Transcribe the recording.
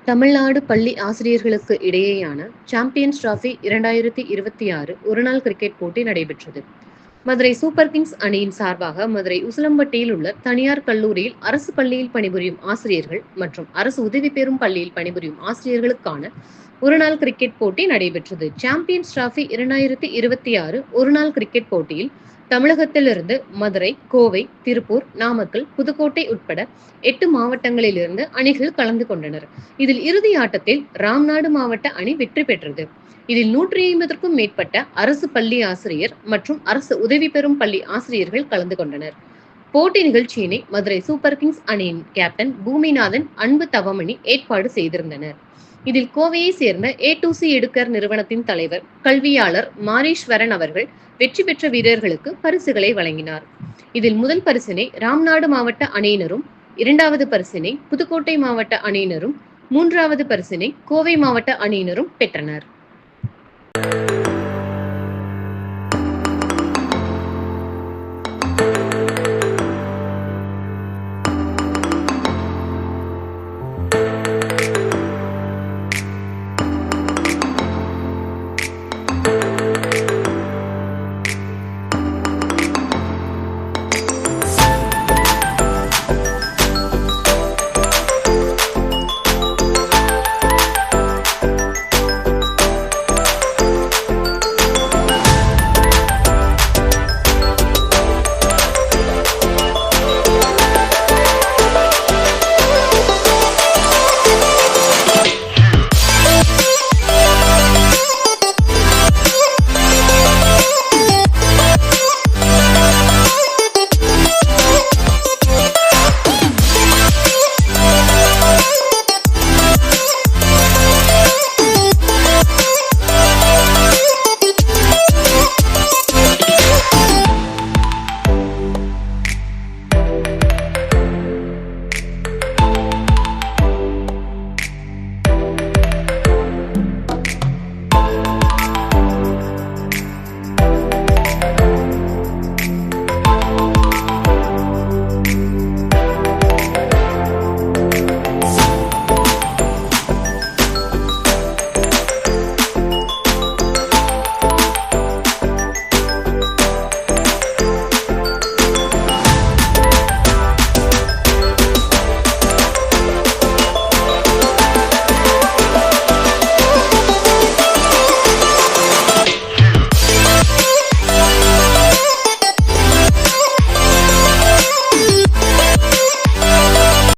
தமிழ்நாடு பள்ளி ஆசிரியர்களுக்கு இடையேயான சாம்பியன்ஸ் டிராபி 2026 ஒருநாள் கிரிக்கெட் போட்டி நடைபெற்றது. மதுரை சூப்பர் கிங்ஸ் அணியின் சார்பாக மதுரை உசிலம்பட்டியில் உள்ள தனியார் கல்லூரியில் அரசு பள்ளியில் பணிபுரியும் ஆசிரியர்கள் மற்றும் அரசு உதவி பெறும் பள்ளியில் பணிபுரியும் ஆசிரியர்களுக்கான ஒருநாள் கிரிக்கெட் போட்டி நடைபெற்றது. சாம்பியன்ஸ் டிராபி 2026 ஒருநாள் கிரிக்கெட் போட்டியில் தமிழகத்திலிருந்து மதுரை, கோவை, திருப்பூர், நாமக்கல், புதுக்கோட்டை உட்பட 8 மாவட்டங்களிலிருந்து அணிகள் கலந்து கொண்டனர். இதில் இறுதி ஆட்டத்தில் ராம்நாடு மாவட்ட அணி வெற்றி பெற்றது. இதில் 150க்கும் மேற்பட்ட அரசு பள்ளி ஆசிரியர் மற்றும் அரசு உதவி பெறும் பள்ளி ஆசிரியர்கள் கலந்து கொண்டனர். போட்டி நிகழ்ச்சியினை மதுரை சூப்பர் கிங்ஸ் அணியின் கேப்டன் பூமிநாதன், அன்பு தவமணி ஏற்பாடு செய்திருந்தனர். இதில் கோவையை சேர்ந்த A2C எடுக்கர் நிறுவனத்தின் தலைவர் கல்வியாளர் மாரீஸ்வரன் அவர்கள் வெற்றி பெற்ற வீரர்களுக்கு பரிசுகளை வழங்கினார். இதில் முதல் பரிசினை ராம்நாடு மாவட்ட அணியினரும், 2வது பரிசினை புதுக்கோட்டை மாவட்ட அணியினரும், 3வது பரிசினை கோவை மாவட்ட அணியினரும் பெற்றனர்.